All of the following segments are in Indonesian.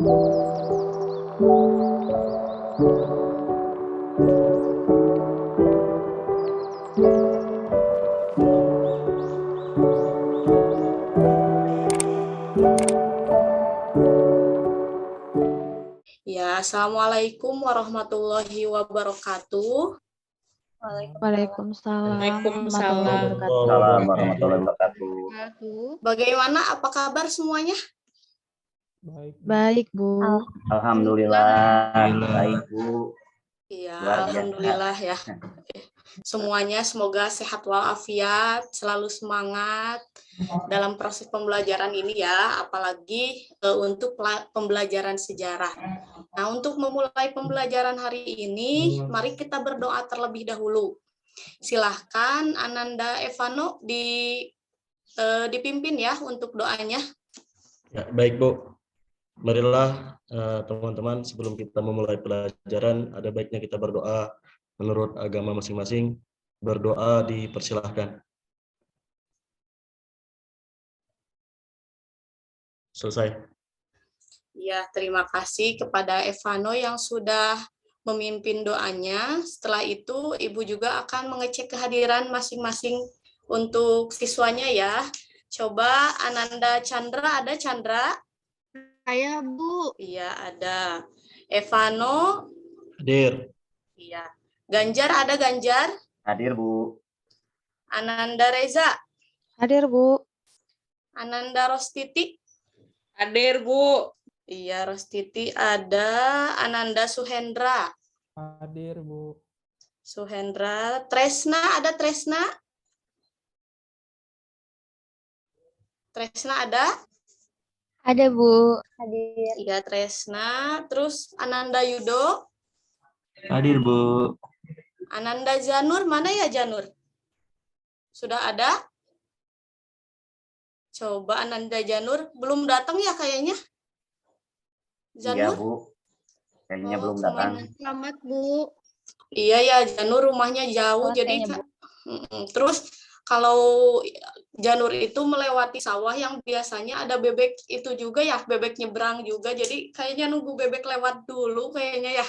Ya, Assalamualaikum warahmatullahi wabarakatuh. Waalaikumsalam warahmatullahi wabarakatuh. Waalaikumsalam warahmatullahi wabarakatuh. Bagaimana, apa kabar semuanya? Baik, Bu. Alhamdulillah, baik Bu. Iya, Luar biasa. alhamdulillah ya. Semuanya semoga sehat walafiat, selalu semangat dalam proses pembelajaran ini ya, apalagi untuk pembelajaran sejarah. Nah, untuk memulai pembelajaran hari ini, mari kita berdoa terlebih dahulu. Silahkan Ananda Evano dipimpin ya untuk doanya. Ya, baik Bu. Marilah teman-teman, sebelum kita memulai pelajaran, ada baiknya kita berdoa menurut agama masing-masing. Berdoa dipersilahkan. Selesai. Ya, terima kasih kepada Evano yang sudah memimpin doanya. Setelah itu, Ibu juga akan mengecek kehadiran masing-masing untuk siswanya ya. Coba Ananda Chandra, ada Chandra? Saya, Bu. Iya, ada. Evano? Hadir. Iya. Ganjar, ada Ganjar? Hadir Bu. Ananda Reza? Hadir, Bu. Ananda Rostiti? Hadir, Bu. Iya, Rostiti ada. Ananda Suhendra? Hadir, Bu. Suhendra. Tresna, ada Tresna? Tresna ada? Ada, Bu. Hadir. Iya, Tresna. Terus Ananda Yudo? Hadir Bu. Ananda Janur, mana ya Janur? Sudah ada? Coba Ananda Janur, belum datang ya kayaknya? Iya Janur? Bu. Kayaknya belum kemana? datang. Selamat, Bu. Iya ya, Janur rumahnya jauh, jadi terus kalau Janur itu melewati sawah yang biasanya ada bebek itu juga ya, bebek nyebrang juga, jadi kayaknya nunggu bebek lewat dulu kayaknya ya.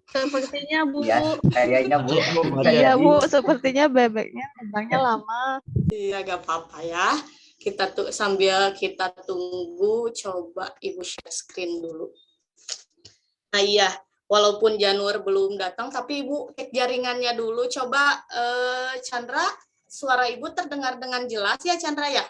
Sepertinya, Bu. Iya, kayaknya Bu. Iya, Bu. Sepertinya bebeknya nyebrangnya lama. Iya, gak apa-apa ya. Kita tuh sambil kita tunggu, coba Ibu share screen dulu. Nah iya, walaupun Janur belum datang, tapi Ibu cek jaringannya dulu. Coba Chandra, suara Ibu terdengar dengan jelas ya Chandra ya?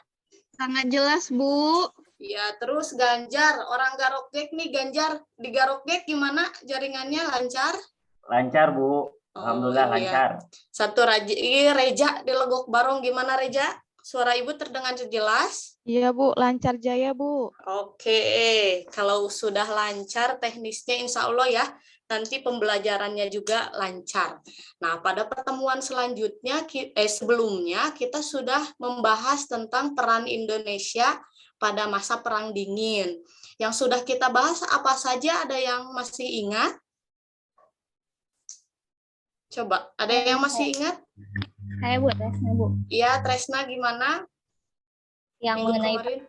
Sangat jelas, Bu. Iya, terus Ganjar, orang Garokgek nih, Ganjar di Garokgek gimana jaringannya, lancar? Lancar Bu. Alhamdulillah Oh, iya. lancar. Satu Reja di Legok Barong, gimana Reja? Suara Ibu terdengar jelas? Iya, Bu. Lancar jaya, Bu. Oke, kalau sudah lancar teknisnya insya Allah ya, nanti pembelajarannya juga lancar. Nah, pada pertemuan selanjutnya, sebelumnya kita sudah membahas tentang peran Indonesia pada masa Perang Dingin. Yang sudah kita bahas apa saja, ada yang masih ingat? Coba, ada yang masih ingat? Saya, Bu. Tresna, Bu. Iya, Tresna gimana? Yang Minggu mengenai kemarin?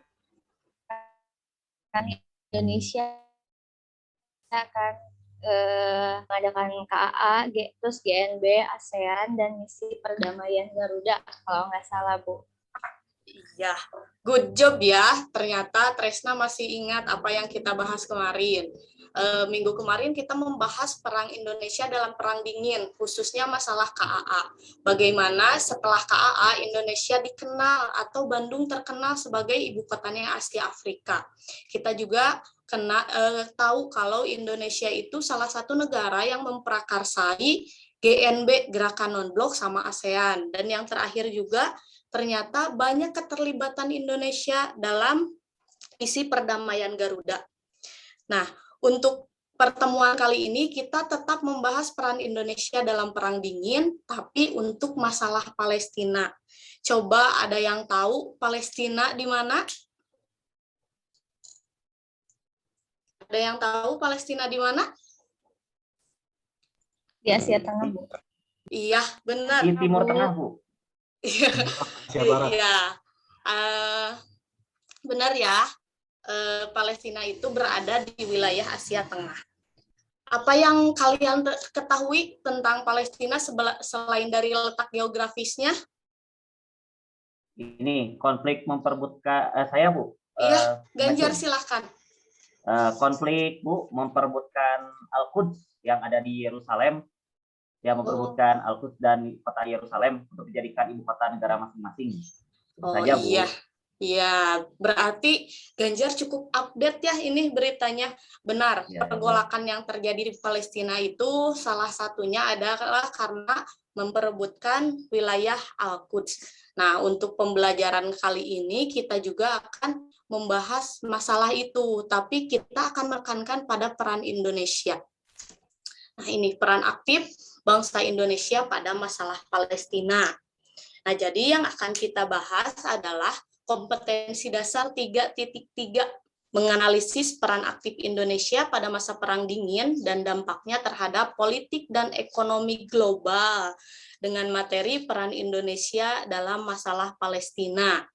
perang Indonesia akan mengadakan KAA, terus GNB, ASEAN, dan misi perdamaian Garuda, kalau nggak salah, Bu. Iya, good job ya. Ternyata Tresna masih ingat apa yang kita bahas kemarin. Minggu kemarin kita membahas perang Indonesia dalam Perang Dingin, khususnya masalah KAA. Bagaimana setelah KAA Indonesia dikenal atau Bandung terkenal sebagai ibu kotanya Asia Afrika. Kita juga tahu kalau Indonesia itu salah satu negara yang memprakarsai GNB, Gerakan Non-Blok, sama ASEAN. Dan yang terakhir juga, ternyata banyak keterlibatan Indonesia dalam misi perdamaian Garuda. Nah, untuk pertemuan kali ini kita tetap membahas peran Indonesia dalam Perang Dingin, tapi untuk masalah Palestina. Coba ada yang tahu Palestina di mana? Ada yang tahu Palestina di mana? Di Asia Tengah, Bu. Iya, benar. Di Timur Tengah Bu. Iya, Asia Barat. iya. Benar ya. Palestina itu berada di wilayah Asia Tengah. Apa yang kalian ketahui tentang Palestina selain dari letak geografisnya? Ini konflik memperebutkan saya Bu. Iya, Ganjar Masyur. silahkan. Konflik Bu memperebutkan Al-Quds yang ada di Yerusalem, yang memperebutkan Al-Quds dan kota Yerusalem untuk dijadikan ibu kota negara masing-masing. Oh Saja, Bu. iya, iya. Berarti Ganjar cukup update ya ini beritanya. Benar, Ya, pergolakan yang terjadi di Palestina itu salah satunya adalah karena memperebutkan wilayah Al-Quds. Nah, untuk pembelajaran kali ini kita juga akan membahas masalah itu, tapi kita akan menekankan pada peran Indonesia. Nah, ini peran aktif bangsa Indonesia pada masalah Palestina. Nah, jadi yang akan kita bahas adalah kompetensi dasar 3.3, menganalisis peran aktif Indonesia pada masa Perang Dingin dan dampaknya terhadap politik dan ekonomi global dengan materi peran Indonesia dalam masalah Palestina.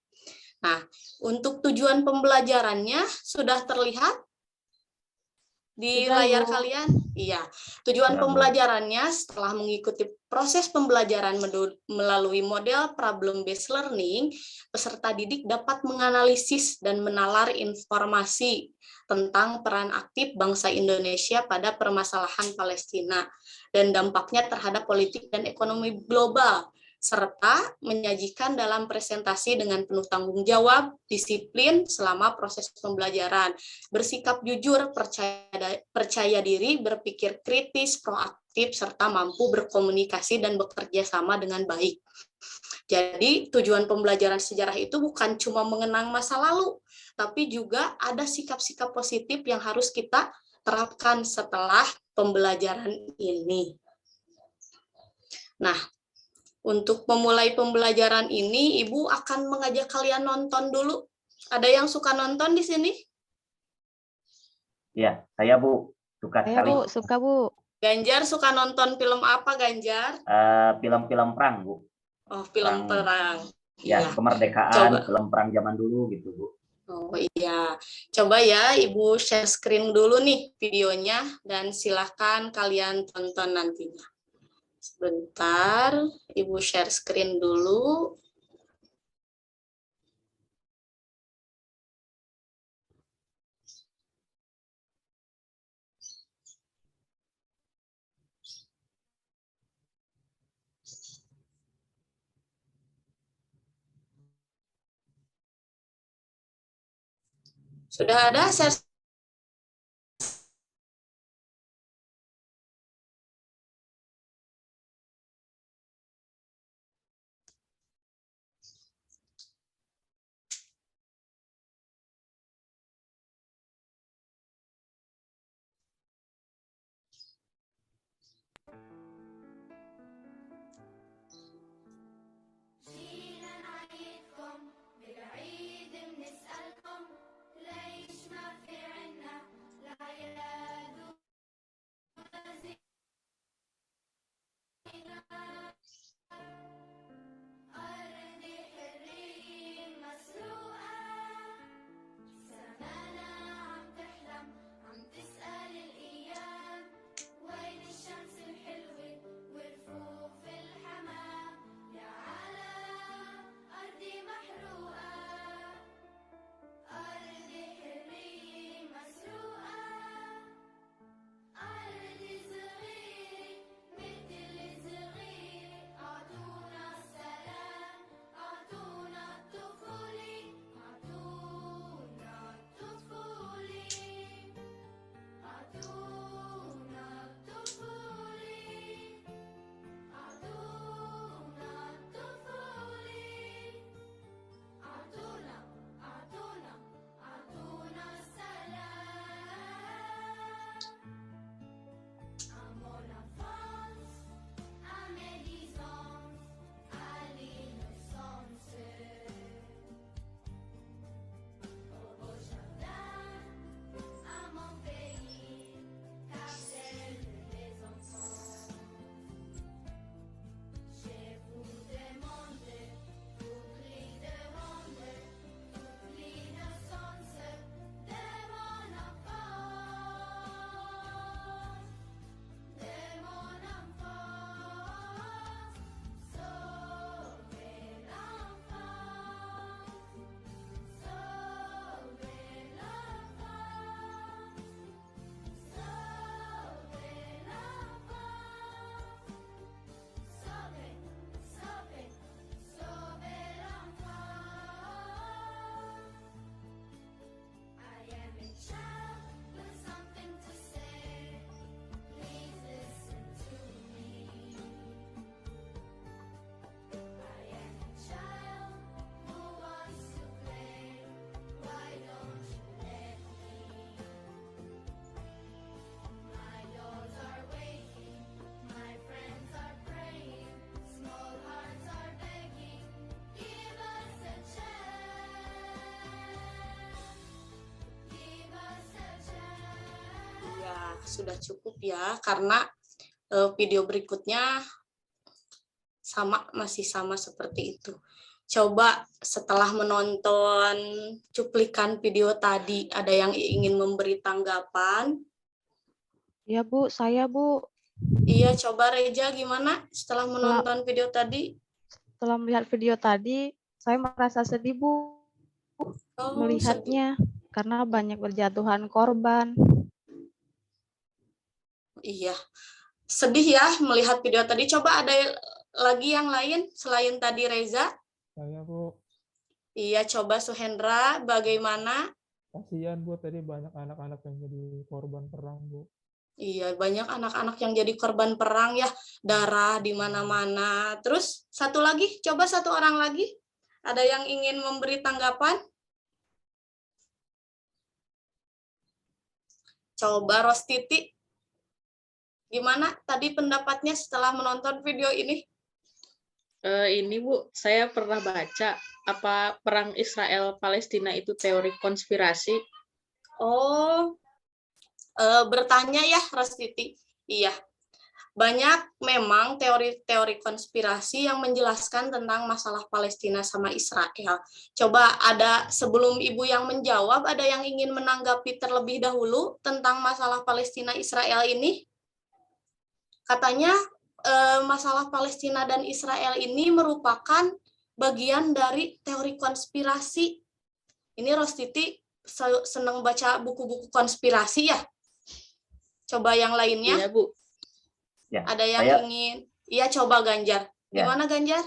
Nah, untuk tujuan pembelajarannya sudah terlihat di Sudah, layar Bu. kalian? Iya. Tujuan Ya, Bu. pembelajarannya setelah mengikuti proses pembelajaran melalui model problem-based learning, peserta didik dapat menganalisis dan menalar informasi tentang peran aktif bangsa Indonesia pada permasalahan Palestina dan dampaknya terhadap politik dan ekonomi global, serta menyajikan dalam presentasi dengan penuh tanggung jawab, disiplin selama proses pembelajaran, bersikap jujur, percaya diri, berpikir kritis, proaktif, serta mampu berkomunikasi dan bekerja sama dengan baik. Jadi tujuan pembelajaran sejarah itu bukan cuma mengenang masa lalu, tapi juga ada sikap-sikap positif yang harus kita terapkan setelah pembelajaran ini. Nah, untuk memulai pembelajaran ini, Ibu akan mengajak kalian nonton dulu. Ada yang suka nonton di sini? Ya, saya Bu suka Saya, sekali. Bu, suka, Bu. Ganjar suka nonton film apa, Ganjar? Film-film perang Bu. Oh, film perang. Ya, Iya. kemerdekaan, film perang zaman dulu gitu Bu. Oh iya. Coba ya Ibu share screen dulu nih videonya dan silahkan kalian tonton nantinya. Sebentar, Ibu share screen dulu. Sudah ada share. جينا نعيدكم بالعيد بنسألكم ليش ما في sudah cukup ya, karena video berikutnya masih sama seperti itu. Coba setelah menonton cuplikan video tadi, ada yang ingin memberi tanggapan? Ya Bu, saya Bu, Iya, coba Reja gimana setelah menonton video tadi? setelah melihat video tadi, saya merasa sedih Bu Oh, sedih. melihatnya karena banyak berjatuhan korban. Iya, sedih ya melihat video tadi. Coba ada lagi yang lain selain tadi Reza? Saya Bu, Iya, coba Suhendra, bagaimana? kasihan Bu, tadi banyak anak-anak yang jadi korban perang Bu. Iya, banyak anak-anak yang jadi korban perang ya, darah di mana-mana. Terus satu lagi, coba satu orang lagi. Ada yang ingin memberi tanggapan? Coba Rostiti, gimana tadi pendapatnya setelah menonton video ini? Ini Bu, saya pernah baca apa perang Israel Palestina itu teori konspirasi. Oh, bertanya ya Rostiti. Iya, banyak memang teori-teori konspirasi yang menjelaskan tentang masalah Palestina sama Israel. Coba ada, sebelum Ibu yang menjawab, ada yang ingin menanggapi terlebih dahulu tentang masalah Palestina Israel ini? Katanya masalah Palestina dan Israel ini merupakan bagian dari teori konspirasi. Ini Rostiti senang baca buku-buku konspirasi ya? Coba yang lainnya. Iya Bu. Ya, Ada yang ingin? Iya, coba Ganjar. Ya. Gimana Ganjar?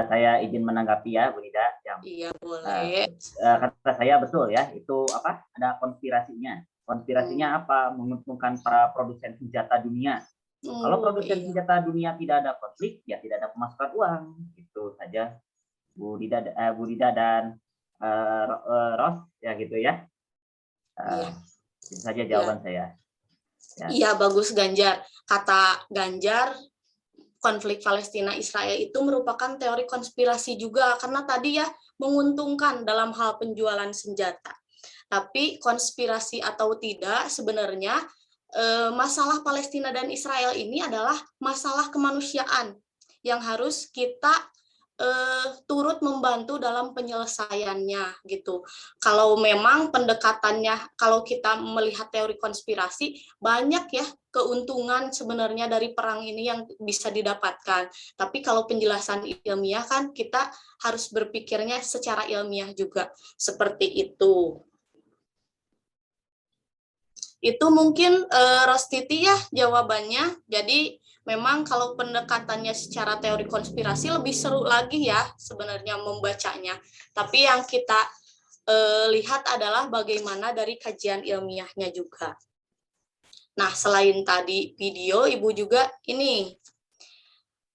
Saya izin menanggapi ya, Bu Nida. Iya, boleh. Kata saya betul ya, itu apa? Ada konspirasinya. Konspirasinya apa? Menguntungkan para produsen senjata dunia. Kalau produsen senjata dunia tidak ada konflik, ya tidak ada pemasukan uang. Itu saja, Bu Dida dan Ros, ya gitu ya. Itu saja jawaban saya. Ya. Iya, bagus Ganjar. Kata Ganjar, konflik Palestina Israel itu merupakan teori konspirasi juga, karena tadi ya menguntungkan dalam hal penjualan senjata. Tapi konspirasi atau tidak, sebenarnya masalah Palestina dan Israel ini adalah masalah kemanusiaan yang harus kita turut membantu dalam penyelesaiannya gitu. Kalau memang pendekatannya, kalau kita melihat teori konspirasi, banyak ya keuntungan sebenarnya dari perang ini yang bisa didapatkan. Tapi kalau penjelasan ilmiah kan kita harus berpikirnya secara ilmiah juga. Seperti itu. Itu mungkin Rostiti ya jawabannya. Jadi memang kalau pendekatannya secara teori konspirasi lebih seru lagi ya sebenarnya membacanya. Tapi yang kita lihat adalah bagaimana dari kajian ilmiahnya juga. Nah, selain tadi video, Ibu juga ini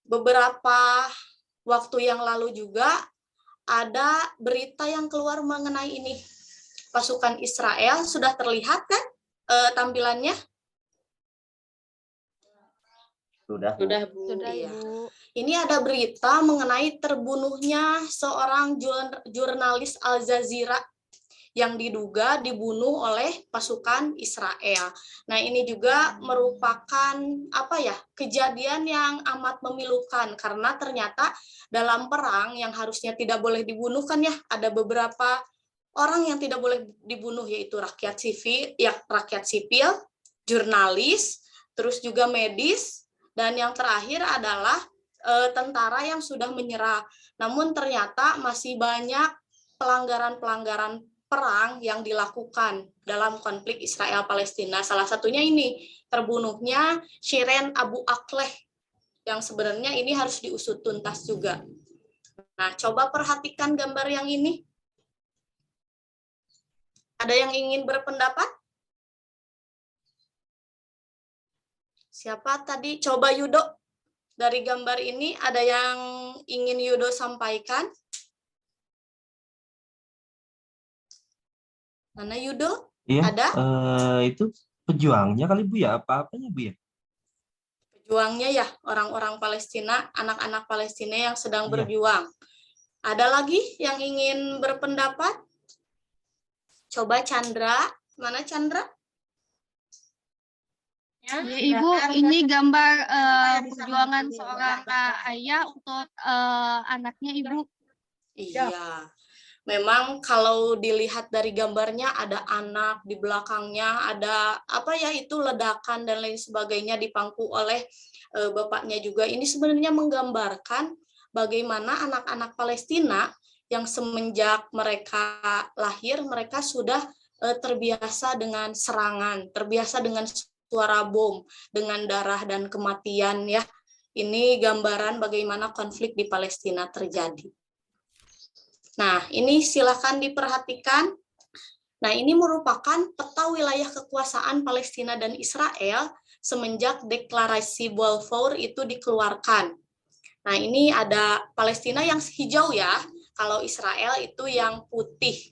beberapa waktu yang lalu juga ada berita yang keluar mengenai ini. Pasukan Israel sudah terlihat kan tampilannya? Sudah, Bu. Sudah Iya. Ibu. Ini ada berita mengenai terbunuhnya seorang jurnalis Al Jazeera yang diduga dibunuh oleh pasukan Israel. Nah, ini juga merupakan kejadian yang amat memilukan karena ternyata dalam perang yang harusnya tidak boleh dibunuh kan ya, ada beberapa orang yang tidak boleh dibunuh, yaitu rakyat sipil, jurnalis, terus juga medis, dan yang terakhir adalah tentara yang sudah menyerah. Namun ternyata masih banyak pelanggaran-pelanggaran perang yang dilakukan dalam konflik Israel-Palestina. Salah satunya ini, terbunuhnya Shirin Abu Akleh, yang sebenarnya ini harus diusut tuntas juga. Nah, coba perhatikan gambar yang ini. Ada yang ingin berpendapat? Siapa tadi? Coba Yudo. Dari gambar ini ada yang ingin Yudo sampaikan? Mana Yudo? Iya, Ada? Itu pejuangnya kali Bu ya, apa-apanya Bu ya? Pejuangnya ya, orang-orang Palestina, anak-anak Palestina yang sedang Iya. berjuang. Ada lagi yang ingin berpendapat? Coba Chandra, mana Chandra? Ya, Ibu, ini gambar perjuangan seorang ayah untuk anaknya, Ibu. Iya. Memang kalau dilihat dari gambarnya ada anak di belakangnya, ada apa ya itu ledakan dan lain sebagainya dipangku oleh bapaknya juga. Ini sebenarnya menggambarkan bagaimana anak-anak Palestina yang semenjak mereka lahir mereka sudah terbiasa dengan serangan, terbiasa dengan suara bom, dengan darah dan kematian ya. Ini gambaran bagaimana konflik di Palestina terjadi. Nah, ini silakan diperhatikan. Nah, ini merupakan peta wilayah kekuasaan Palestina dan Israel semenjak deklarasi Balfour itu dikeluarkan. Nah, ini ada Palestina yang hijau ya, kalau Israel itu yang putih.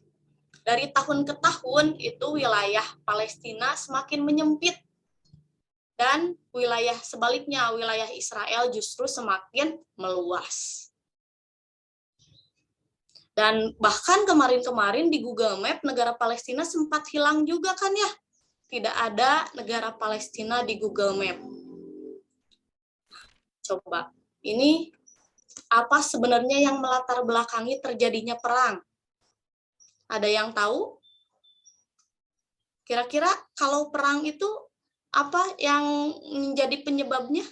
Dari tahun ke tahun itu wilayah Palestina semakin menyempit. Dan wilayah sebaliknya, wilayah Israel justru semakin meluas. Dan bahkan kemarin-kemarin di Google Map negara Palestina sempat hilang juga kan ya. Tidak ada negara Palestina di Google Map. Coba, ini apa sebenarnya yang melatar belakangi terjadinya perang? Ada yang tahu? Kira-kira kalau perang itu apa yang menjadi penyebabnya?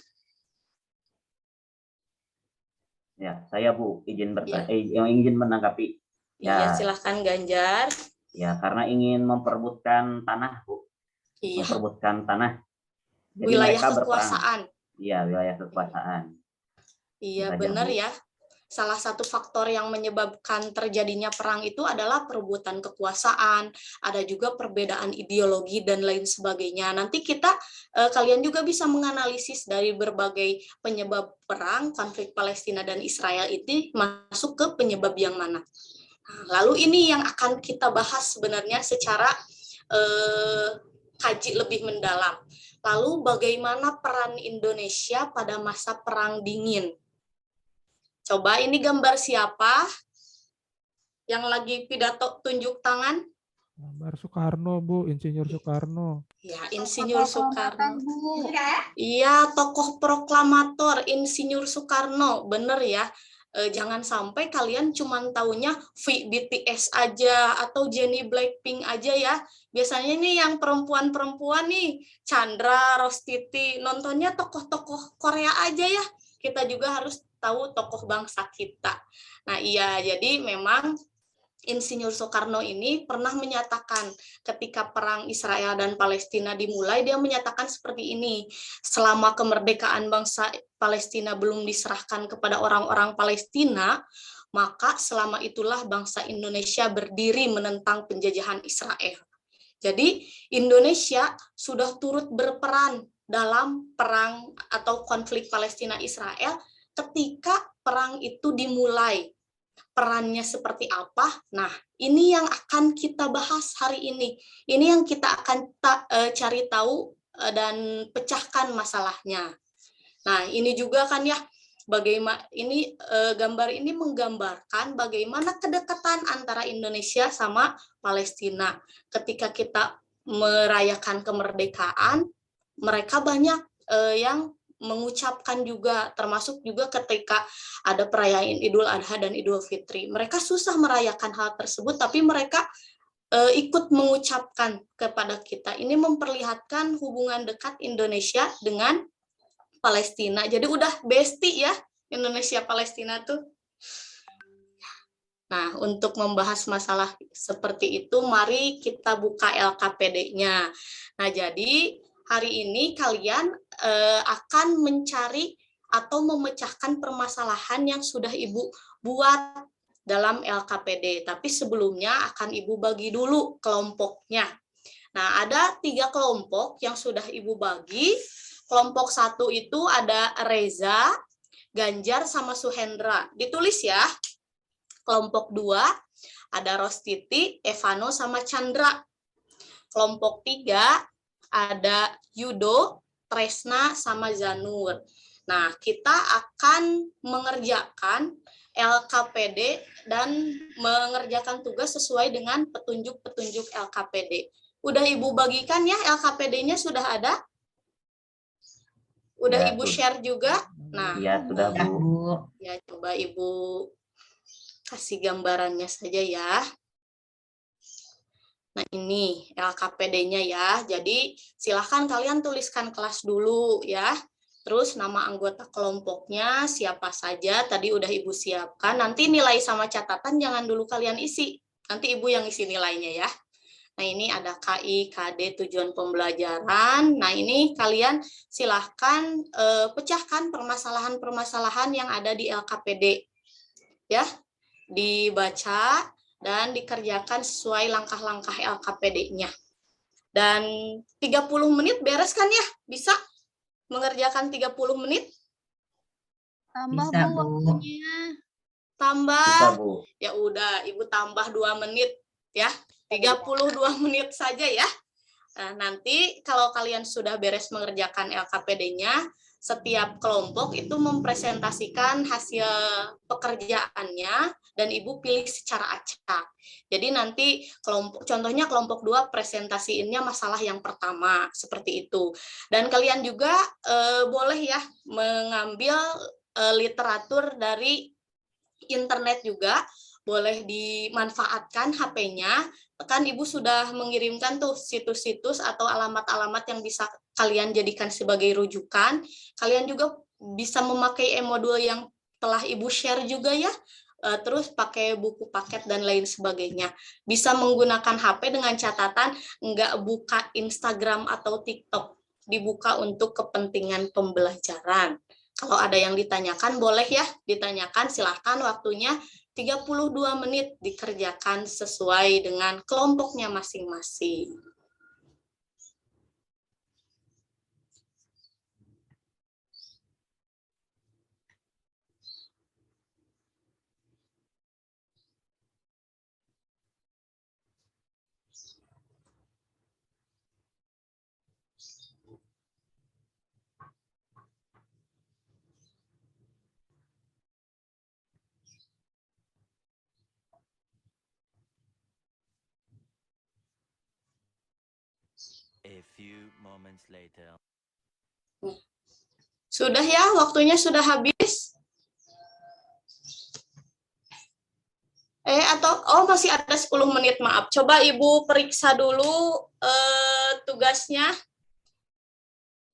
Ya, saya Bu izin ingin menanggapi. Iya, silahkan Ganjar. Ya, karena ingin memperebutkan tanah, Bu. Iya. Memperebutkan tanah. Jadi wilayah mereka kekuasaan. Iya, wilayah kekuasaan. Iya, benar ya. Salah satu faktor yang menyebabkan terjadinya perang itu adalah perebutan kekuasaan, ada juga perbedaan ideologi dan lain sebagainya. Nanti kalian juga bisa menganalisis dari berbagai penyebab perang, konflik Palestina dan Israel itu masuk ke penyebab yang mana. Lalu ini yang akan kita bahas sebenarnya secara kaji lebih mendalam. Lalu bagaimana peran Indonesia pada masa Perang Dingin? Coba ini gambar siapa yang lagi pidato tunjuk tangan? Gambar Soekarno, Bu, Insinyur Soekarno. Ya, Insinyur Soekarno. Iya, tokoh proklamator Insinyur Soekarno, bener ya. Jangan sampai kalian cuma taunya BTS aja atau Jennie Blackpink aja ya. Biasanya nih yang perempuan-perempuan nih, Chandra, Rostiti, nontonnya tokoh-tokoh Korea aja ya. Kita juga harus tahu tokoh bangsa kita. Nah iya, jadi memang Insinyur Soekarno ini pernah menyatakan ketika perang Israel dan Palestina dimulai, dia menyatakan seperti ini, selama kemerdekaan bangsa Palestina belum diserahkan kepada orang-orang Palestina, maka selama itulah bangsa Indonesia berdiri menentang penjajahan Israel. Jadi Indonesia sudah turut berperan dalam perang atau konflik Palestina-Israel ketika perang itu dimulai. Perannya seperti apa? Nah, ini yang akan kita bahas hari ini. Ini yang kita akan cari tahu dan pecahkan masalahnya. Nah, ini juga kan ya, bagaimana ini gambar ini menggambarkan bagaimana kedekatan antara Indonesia sama Palestina. Ketika kita merayakan kemerdekaan, mereka banyak yang mengucapkan juga, termasuk juga ketika ada perayaan Idul Adha dan Idul Fitri. Mereka susah merayakan hal tersebut, tapi mereka ikut mengucapkan kepada kita. Ini memperlihatkan hubungan dekat Indonesia dengan Palestina. Jadi udah bestie ya, Indonesia-Palestina tuh. Nah, untuk membahas masalah seperti itu, mari kita buka LKPD-nya. Nah, jadi hari ini kalian akan mencari atau memecahkan permasalahan yang sudah Ibu buat dalam LKPD. Tapi sebelumnya akan Ibu bagi dulu kelompoknya. Nah, ada 3 kelompok yang sudah Ibu bagi. Kelompok 1 itu ada Reza, Ganjar, sama Suhendra. Ditulis ya. Kelompok 2 ada Rostiti, Evano, sama Chandra. Kelompok 3 ada Yudo, Tresna, sama Zanur. Nah, kita akan mengerjakan LKPD dan mengerjakan tugas sesuai dengan petunjuk-petunjuk LKPD. Udah Ibu bagikan ya, LKPD-nya sudah ada? Udah Ya, Ibu sudah. share juga? Nah, Iya, sudah, Ya, Bu. Bu. ya coba Ibu kasih gambarannya saja ya. Nah, ini LKPD-nya ya. Jadi, silahkan kalian tuliskan kelas dulu ya. Terus nama anggota kelompoknya siapa saja, tadi udah Ibu siapkan. Nanti nilai sama catatan jangan dulu kalian isi. Nanti Ibu yang isi nilainya ya. Nah, ini ada KI, KD, tujuan pembelajaran. Nah, ini kalian silahkan pecahkan permasalahan-permasalahan yang ada di LKPD. Ya, dibaca dan dikerjakan sesuai langkah-langkah LKPD-nya. Dan 30 menit beres kan ya? Bisa mengerjakan 30 menit? Tambah, Bisa, Bu, Bu. waktunya. Tambah. Bisa, Bu. Ya udah, Ibu tambah 2 menit ya. 32 menit saja ya. Nah, nanti kalau kalian sudah beres mengerjakan LKPD-nya, setiap kelompok itu mempresentasikan hasil pekerjaannya dan Ibu pilih secara acak. Jadi nanti contohnya kelompok 2 presentasiinnya masalah yang pertama, seperti itu. Dan kalian juga boleh ya mengambil literatur dari internet juga, boleh dimanfaatkan HP-nya. Kan Ibu sudah mengirimkan tuh situs-situs atau alamat-alamat yang bisa kalian jadikan sebagai rujukan. Kalian juga bisa memakai e-modul yang telah Ibu share juga ya. Terus pakai buku paket dan lain sebagainya. Bisa menggunakan HP dengan catatan nggak buka Instagram atau TikTok. Dibuka untuk kepentingan pembelajaran. Kalau ada yang ditanyakan, boleh ya ditanyakan, silahkan waktunya 32 menit dikerjakan sesuai dengan kelompoknya masing-masing. A few moments later. Sudah ya, waktunya sudah habis. Atau masih ada 10 menit, maaf. Coba Ibu periksa dulu tugasnya.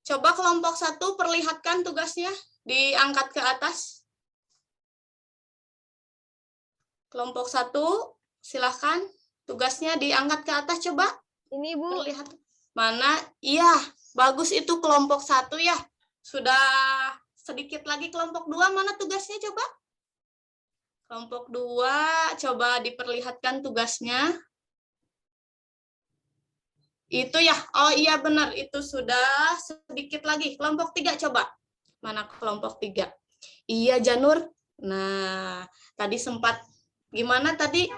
Coba kelompok 1 perlihatkan tugasnya, diangkat ke atas. Kelompok 1, silahkan tugasnya diangkat ke atas, coba. Ini, Bu. Perlihat. Mana? Iya, bagus itu kelompok 1 ya. Sudah sedikit lagi kelompok 2, mana tugasnya coba? Kelompok 2, coba diperlihatkan tugasnya. Itu ya, oh iya benar, itu sudah sedikit lagi. Kelompok 3 coba. Mana kelompok 3? Iya, Janur. Nah, tadi sempat, gimana tadi?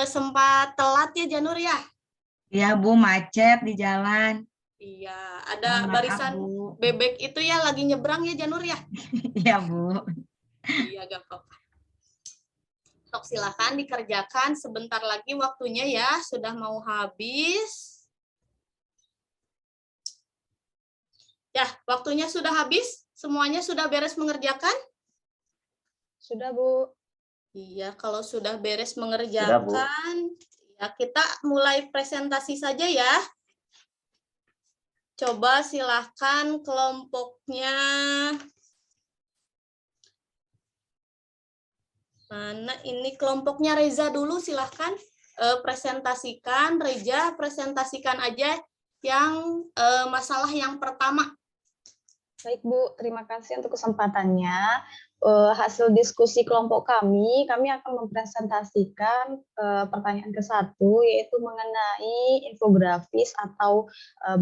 Sempat telat ya, Janur ya? Iya, Bu, macet di jalan. Iya, ada Mohon maaf, barisan Bu. bebek itu ya, lagi nyebrang ya, Janur ya? Iya, Bu. Iya, gak apa-apa. Sok, silakan dikerjakan, sebentar lagi waktunya ya, sudah mau habis. Ya, waktunya sudah habis? Semuanya sudah beres mengerjakan? Sudah, Bu. Iya, kalau sudah beres mengerjakan, ya kita mulai presentasi saja ya. Coba silahkan kelompoknya. Mana ini kelompoknya Reza dulu, silahkan presentasikan. Reza, presentasikan aja yang masalah yang pertama. Baik, Bu. Terima kasih untuk kesempatannya. Hasil diskusi kelompok kami akan mempresentasikan pertanyaan ke-1, yaitu mengenai infografis atau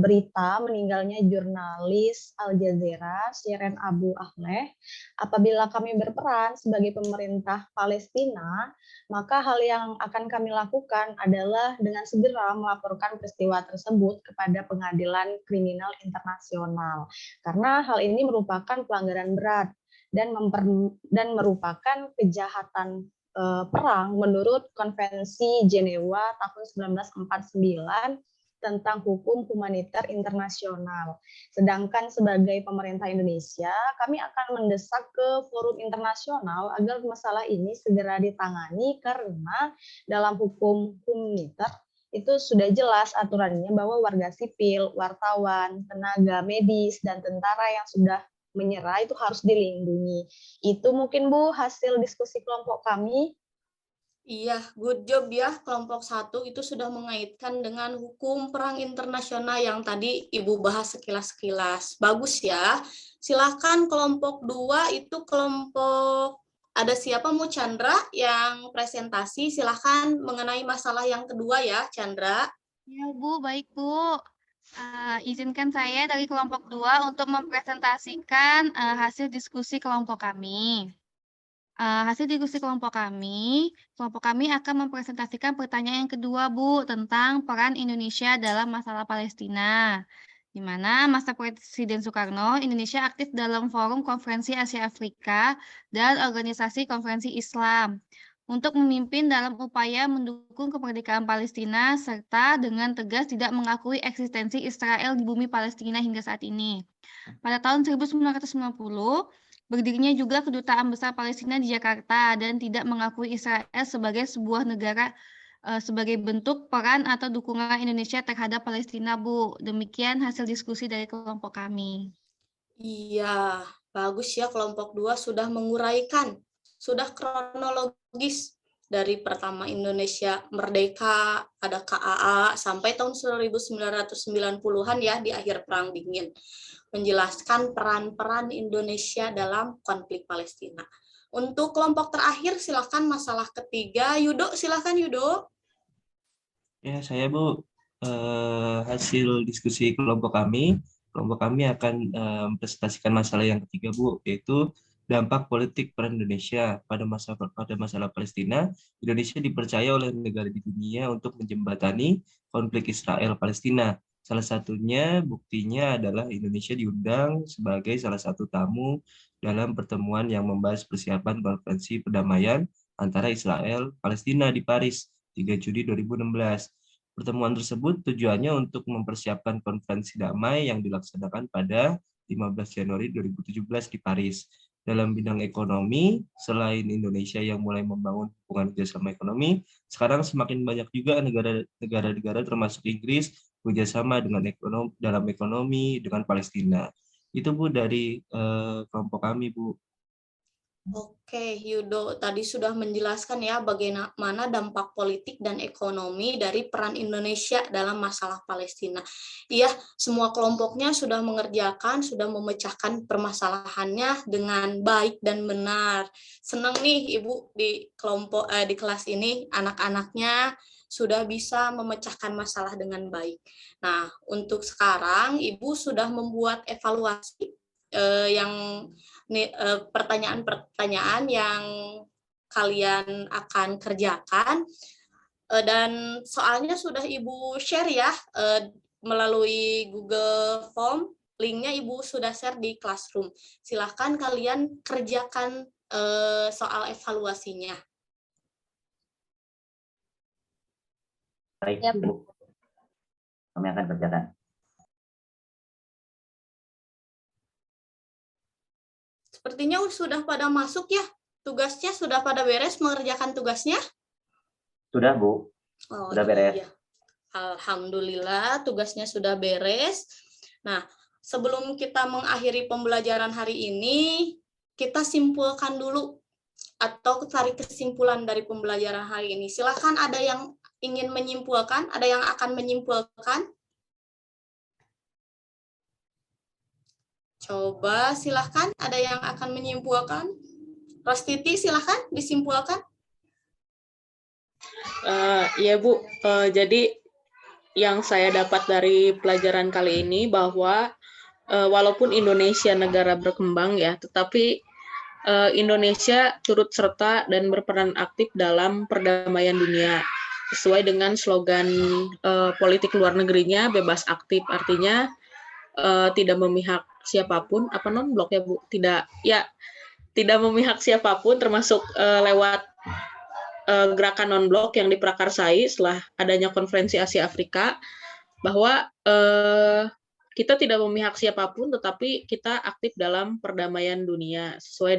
berita meninggalnya jurnalis Al Jazeera, Shirin Abu Akleh. Apabila kami berperan sebagai pemerintah Palestina, maka hal yang akan kami lakukan adalah dengan segera melaporkan peristiwa tersebut kepada Pengadilan Kriminal Internasional. Karena hal ini merupakan pelanggaran berat dan merupakan kejahatan perang menurut Konvensi Jenewa tahun 1949 tentang hukum humaniter internasional. Sedangkan sebagai pemerintah Indonesia, kami akan mendesak ke forum internasional agar masalah ini segera ditangani karena dalam hukum humaniter itu sudah jelas aturannya bahwa warga sipil, wartawan, tenaga medis, dan tentara yang sudah menyerah itu harus dilindungi. Itu mungkin Bu hasil diskusi kelompok kami. Iya, good job ya. Kelompok 1 itu sudah mengaitkan dengan hukum perang internasional yang tadi Ibu bahas sekilas-sekilas. Bagus ya. Silakan kelompok 2 itu kelompok, ada siapa mau Chandra yang presentasi? Silakan mengenai masalah yang kedua ya, Chandra. Ya Bu, baik Bu. Izinkan saya dari kelompok 2 untuk mempresentasikan hasil diskusi kelompok kami. Hasil diskusi kelompok kami akan mempresentasikan pertanyaan yang kedua, Bu, tentang peran Indonesia dalam masalah Palestina. Di mana masa Presiden Soekarno, Indonesia aktif dalam forum Konferensi Asia Afrika dan Organisasi Konferensi Islam untuk memimpin dalam upaya mendukung kemerdekaan Palestina serta dengan tegas tidak mengakui eksistensi Israel di bumi Palestina hingga saat ini. Pada tahun 1990, berdirinya juga Kedutaan Besar Palestina di Jakarta dan tidak mengakui Israel sebagai sebuah negara sebagai bentuk peran atau dukungan Indonesia terhadap Palestina, Bu. Demikian hasil diskusi dari kelompok kami. Iya, bagus ya kelompok 2 sudah menguraikan, sudah kronologis dari pertama Indonesia merdeka, ada KAA, sampai tahun 1990-an ya di akhir Perang Dingin. Menjelaskan peran-peran Indonesia dalam konflik Palestina. Untuk kelompok terakhir, silakan masalah ketiga. Yudo, silakan Yudo. Ya, saya Bu, hasil diskusi kelompok kami akan mempresentasikan masalah yang ketiga Bu, yaitu dampak politik peran Indonesia pada masalah Palestina. Indonesia dipercaya oleh negara di dunia untuk menjembatani konflik Israel-Palestina. Salah satunya buktinya adalah Indonesia diundang sebagai salah satu tamu dalam pertemuan yang membahas persiapan konferensi perdamaian antara Israel-Palestina di Paris 3 Juli 2016. Pertemuan tersebut tujuannya untuk mempersiapkan konferensi damai yang dilaksanakan pada 15 Januari 2017 di Paris. Dalam bidang ekonomi, selain Indonesia yang mulai membangun hubungan kerjasama ekonomi, sekarang semakin banyak juga negara-negara termasuk Inggris bekerjasama dalam ekonomi dengan Palestina. Itu Bu dari kelompok kami, Bu. Oke, Yudo tadi sudah menjelaskan ya bagaimana dampak politik dan ekonomi dari peran Indonesia dalam masalah Palestina. Iya, semua kelompoknya sudah mengerjakan, sudah memecahkan permasalahannya dengan baik dan benar. Senang nih Ibu di kelompok di kelas ini anak-anaknya sudah bisa memecahkan masalah dengan baik. Nah, untuk sekarang Ibu sudah membuat evaluasi yang pertanyaan-pertanyaan yang kalian akan kerjakan dan soalnya sudah Ibu share ya melalui Google Form, linknya Ibu sudah share di Classroom. Silahkan kalian kerjakan soal evaluasinya. Baik, Ya, Bu. Kami akan kerjakan. Sepertinya sudah pada masuk ya, tugasnya sudah pada beres mengerjakan tugasnya? Sudah, Bu. Sudah beres. Iya. Alhamdulillah, tugasnya sudah beres. Nah, sebelum kita mengakhiri pembelajaran hari ini, kita simpulkan dulu atau tarik kesimpulan dari pembelajaran hari ini. Silakan ada yang ingin menyimpulkan, ada yang akan menyimpulkan? Coba silahkan, ada yang akan menyimpulkan? Rostiti silahkan disimpulkan. Ya Bu, jadi yang saya dapat dari pelajaran kali ini bahwa walaupun Indonesia negara berkembang ya, tetapi Indonesia turut serta dan berperan aktif dalam perdamaian dunia sesuai dengan slogan politik luar negerinya bebas aktif, artinya tidak memihak siapapun, apa non blok ya Bu, tidak memihak siapapun termasuk lewat gerakan non blok yang diprakarsai setelah adanya konferensi Asia Afrika. bahwa kita tidak memihak siapapun, tetapi kita aktif dalam perdamaian dunia sesuai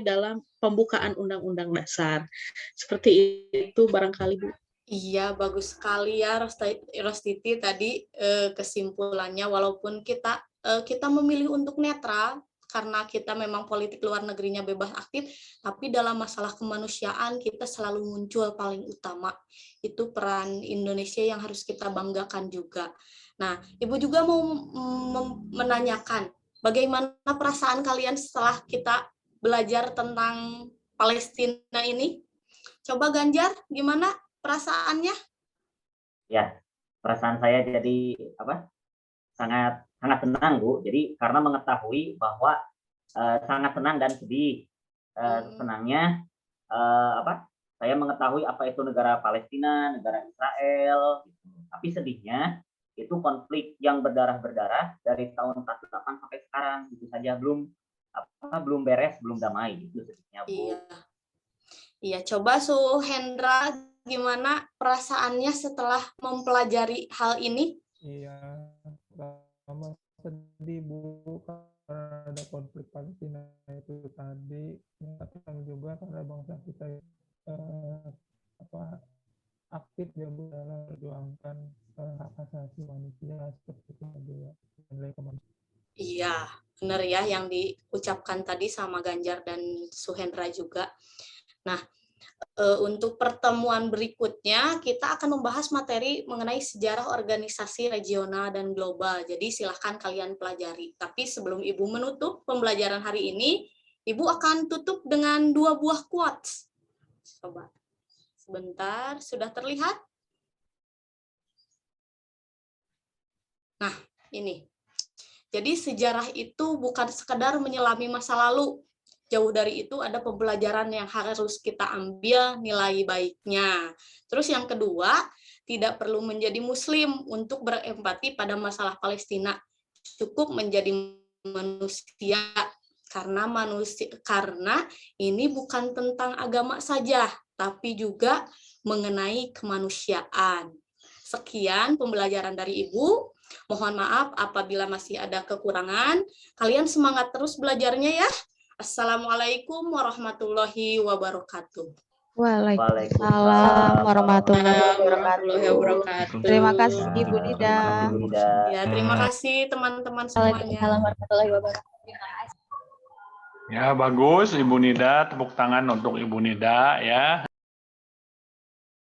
dalam pembukaan Undang-Undang Dasar. Seperti itu barangkali, Bu. Iya, bagus sekali ya Rostiti tadi kesimpulannya. Walaupun kita memilih untuk netral karena kita memang politik luar negerinya bebas aktif, tapi dalam masalah kemanusiaan kita selalu muncul paling utama. Itu peran Indonesia yang harus kita banggakan juga. Nah, Ibu juga mau menanyakan bagaimana perasaan kalian setelah kita belajar tentang Palestina ini? Coba Ganjar, gimana perasaannya? Ya, perasaan saya jadi sangat senang, Bu. Jadi karena mengetahui bahwa sangat senang dan sedih. Senangnya saya mengetahui apa itu negara Palestina, negara Israel. Gitu. Tapi sedihnya itu konflik yang berdarah-berdarah dari tahun 48 sampai sekarang, itu saja belum beres, belum damai. Itu sedihnya, Bu. Iya, coba Suhendra, gimana perasaannya setelah mempelajari hal ini? Iya, pertama sedih Bu karena ada konflik Palestina itu tadi, yang juga karena bangsa kita aktif ya Bu dalam memperjuangkan hak asasi manusia seperti itu ya. Iya, benar ya yang diucapkan tadi sama Ganjar dan Suhendra juga. Nah, untuk pertemuan berikutnya kita akan membahas materi mengenai sejarah organisasi regional dan global. Jadi silahkan kalian pelajari. Tapi sebelum Ibu menutup pembelajaran hari ini, Ibu akan tutup dengan 2 buah quotes. Coba. Sebentar, sudah terlihat? Nah, ini. Jadi sejarah itu bukan sekedar menyelami masa lalu. Jauh dari itu ada pembelajaran yang harus kita ambil nilai baiknya. Terus yang kedua, tidak perlu menjadi muslim untuk berempati pada masalah Palestina. Cukup menjadi manusia karena ini bukan tentang agama saja, tapi juga mengenai kemanusiaan. Sekian pembelajaran dari Ibu. Mohon maaf apabila masih ada kekurangan. Kalian semangat terus belajarnya ya. Assalamualaikum warahmatullahi wabarakatuh. Waalaikumsalam warahmatullahi wabarakatuh. Terima kasih Ibu Nida. Ya, terima kasih teman-teman semuanya. Waalaikumsalam warahmatullahi wabarakatuh. Ya, bagus Ibu Nida, tepuk tangan untuk Ibu Nida ya.